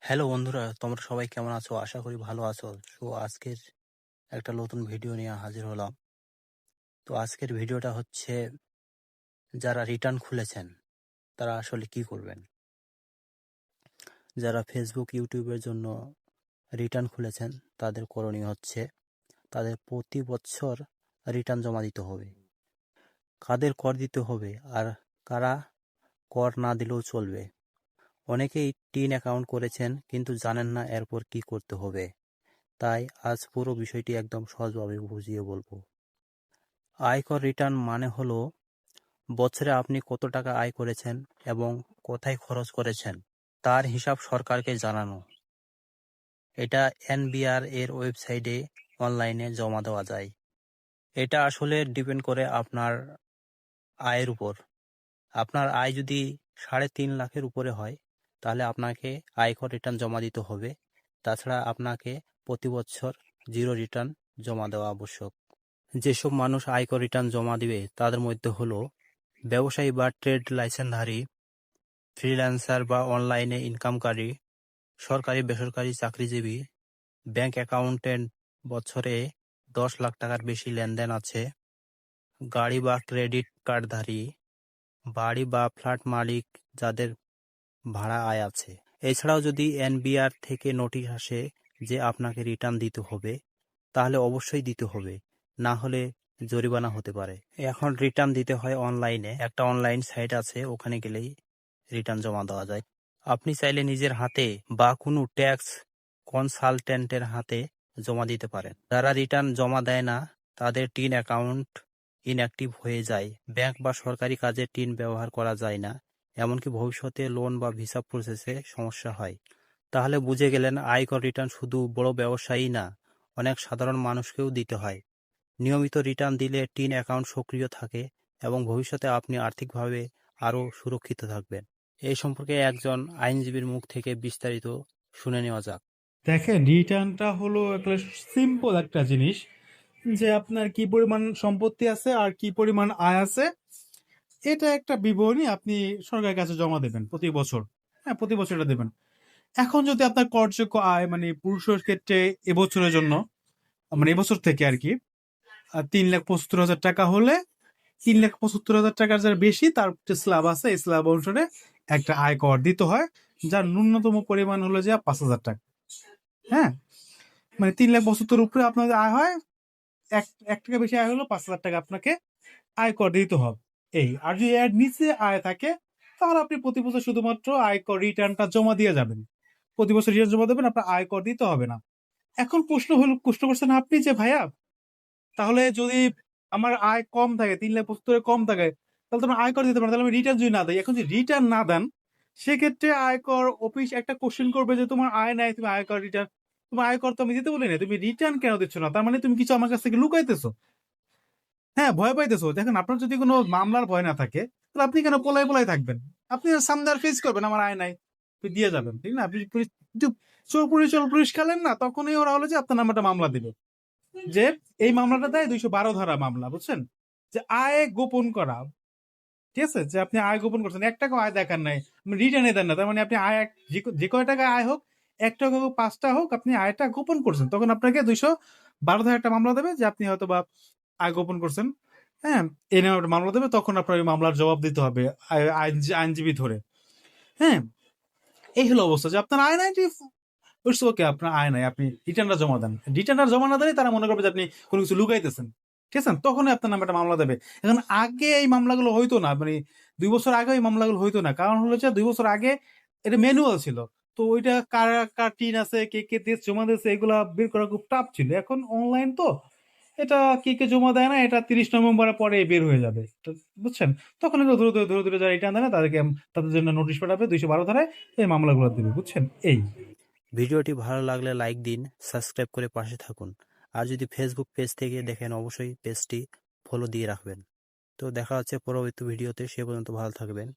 Hello বন্ধুরা, তোমরা সবাই কেমন আছো? আশা করি ভালো আছো। আজকের একটা নতুন ভিডিও নিয়ে হাজির হলাম। তো আজকের ভিডিওটা হচ্ছে যারা রিটার্ন খুলেছেন তারা আসলে কি করবেন। যারা ফেসবুক, ইউটিউবের জন্য রিটার্ন খুলেছেন তাদের করণীয় হচ্ছে তাদের প্রতি বছর রিটার্ন জমা দিতে হবে। কাদের কর দিতে হবে আর কারা কর না দিলেও চলবে। অনেকেই টিন অ্যাকাউন্ট করেছেন কিন্তু জানেন না এরপর কি করতে হবে। তাই আজ পুরো বিষয়টি একদম সহজভাবে বুঝিয়ে বলবো। আয়কর রিটার্ন মানে হলো বছরে আপনি কত টাকা আয় করেছেন এবং কোথায় খরচ করেছেন তার হিসাব সরকারকে জানানো। এটা এনবিআর এর ওয়েবসাইটে অনলাইনে জমা দেওয়া যায়। এটা আসলে ডিপেন্ড করে আপনার আয়ের উপর। আপনার আয় যদি 3.5 লাখের উপরে হয় তাহলে আপনাকে আয়কর রিটার্ন জমা দিতে হবে। তাছাড়া আপনাকে প্রতি বছর জিরো রিটার্ন জমা দেওয়া আবশ্যক। যেসব মানুষ আয়কর রিটার্ন জমা দিবে তাদের মধ্যে হলো ব্যবসায়ী বা ট্রেড লাইসেন্সধারী, ফ্রিল্যান্সার বা অনলাইনে ইনকামকারী, সরকারি বেসরকারি চাকরিজীবী, ব্যাংক অ্যাকাউন্টেন্ট, বছরে 10 লাখ টাকার বেশি লেনদেন আছে, গাড়ি বা ক্রেডিট কার্ডধারী, বাড়ি বা ফ্ল্যাট মালিক যাদের ভাড়া আয় আছে। এছাড়াও যদি এনবিআর থেকে নোটিশ আসে যে আপনাকে রিটার্ন দিতে হবে তাহলে অবশ্যই দিতে হবে, না হলে জরিমানা হতে পারে। এখন রিটার্ন দিতে হয় অনলাইনে। একটা অনলাইন সাইট আছে, ওখানে গেলেই রিটার্ন জমা দেওয়া যায়। আপনি চাইলে নিজের হাতে বা কোনো ট্যাক্স কনসালটেন্টের হাতে জমা দিতে পারেন। যারা রিটার্ন জমা দেয় না তাদের টিন অ্যাকাউন্ট ইনঅ্যাক্টিভ হয়ে যায়। ব্যাংক বা সরকারি কাজে টিন ব্যবহার করা যায় না, এমনকি ভবিষ্যতে লোন বা ভিসা প্রসেসে সমস্যা হয়। তাহলে বুঝে গেলেন আয়কর রিটার্ন শুধু বড় ব্যবসায়ী না, অনেক সাধারণ মানুষকেও দিতে হয়। নিয়মিত রিটার্ন দিলে টিন অ্যাকাউন্ট সক্রিয় থাকে এবং ভবিষ্যতে আপনি আর্থিকভাবে আরও সুরক্ষিত থাকবেন। এই সম্পর্কে একজন আইনজীবীর মুখ থেকে বিস্তারিত শুনে নেওয়া যাক। দেখেন, রিটার্নটা হলো একটা সিম্পল একটা জিনিস যে আপনার কি পরিমাণ সম্পত্তি আছে আর কি পরিমাণ আয় আছে, এটা একটা বিবরণী আপনি সরকারের কাছে জমা দেবেন প্রতি বছর। হ্যাঁ, প্রতি বছর এটা দেবেন। এখন যদি আপনার করযোগ্য আয় মানে পুরুষের ক্ষেত্রে এবছরের জন্য, মানে এবছর থেকে আর কি, 3,75,000 টাকা হলে 3,75,000 টাকার যারা বেশি তার যে স্ল্যাব আছে এই স্ল্যাব অনুসারে একটা আয় কর দিতে হয়, যার ন্যূনতম পরিমাণ হলো যে 5,000 টাকা। হ্যাঁ, মানে 3,75,000 উপরে আপনার যদি আয় হয়, এক এক টাকা বেশি আয় হলো 5,000 টাকা আপনাকে আয়কর দিতে হবে। এই আর যদি এর নিচে আয় থাকে তাহলে আপনি প্রতি বছর শুধুমাত্র আয়কর রিটার্নটা জমা দিয়ে যাবেন। প্রতি বছর রিটার্ন জমা দেবেন, আপনার আয়কর দিতে হবে না। এখন প্রশ্ন করছেন আপনি যে ভাইয়া, তাহলে যদি আমার আয় কম থাকে, 3,75,000 কম থাকে, তাহলে তো আমি আয়কর দিতে পারেন, তাহলে আমি রিটার্ন যদি না দিই। এখন যদি রিটার্ন না দেন, সেক্ষেত্রে আয়কর অফিস একটা কোশ্চেন করবে যে তোমার আয় নাই, তুমি আয়কর রিটার্ন, তোমার আয়কর তো আমি দিতে বলি না, তুমি রিটার্ন কেন দিচ্ছ না? তার মানে তুমি কিছু আমার কাছ থেকে লুকাইতেছো। হ্যাঁ, ভয় পাইতেছো। দেখেন, আপনার যদি কোনো মামলার ভয় না থাকে তাহলে আপনি কেন পোলাই পোলাই থাকবেন? আপনি সামনে আর ফেস করবেন আমার আয় নাই, আপনি দিয়ে যাবেন, ঠিক না? আপনি চোর পুলিশ খেলেন না, তখনই ওরা হলো যে আপনার নামে মামলা দিবে যে এই মামলাটা দেয় 212 ধারা মামলা, বুঝছেন? যে আয় গোপন করা। ঠিক আছে, যে আপনি আয় গোপন করছেন, 1 টাকা আয় দেখার নাই, রিটার্নে দেন না, তার মানে আপনি আয় যে কয় টাকা আয় হোক, 1 টাকা হোক 5টা হোক, আপনি আয়টা গোপন করছেন, তখন আপনাকে 212 ধারা একটা মামলা দেবে যে আপনি হয়তো বা আয় গোপন করছেন। হ্যাঁ, এই নামে একটা মামলা দেবে, তখন আপনার ওই মামলার জবাব দিতে হবে আইনজীবী ধরে। হ্যাঁ, এই হলো অবস্থা যে আপনার আয় নাই, ইটস ওকে, আপনার আয় নাই, আপনি রিটার্নটা জমা দেন। রিটার্নটা জমা না দিলে তারা মনে করবে যে আপনি কোনো কিছু লুকাইতেছেন। ঠিক আছে, তখনই আপনার নামে একটা মামলা দেবে। এখন আগে এই মামলাগুলো হইতো না, মানে 2 বছর আগে এই মামলাগুলো হইতো না, কারণ হলো যে 2 বছর আগে এটা ম্যানুয়াল ছিল। তো ওইটা কার কার টিন আছে, কে কে দেশ জমা দিয়েছে, এগুলা বের করা খুব টাফ ছিল। এখন অনলাইন তো, এটা কে কে জমা দেয় না, এটা 30 নভেম্বরের পরে বের হয়ে যাবে, তো বুঝছেন? তখন এটা ধরে যারা রিটার্ন দেয় না তাদেরকে তাদের জন্য নোটিশ পাঠাবে 212 ধারায়, এই মামলাগুলো দিবে, বুঝছেন? এই ভিডিওটি ভালো লাগলে লাইক দিন, সাবস্ক্রাইব করে পাশে থাকুন। আর যদি ফেসবুক পেজ থেকে দেখেন অবশ্যই পেজটি ফলো দিয়ে রাখবেন। তো দেখা হচ্ছে পরবর্তী ভিডিওতে, সে পর্যন্ত ভালো থাকবেন।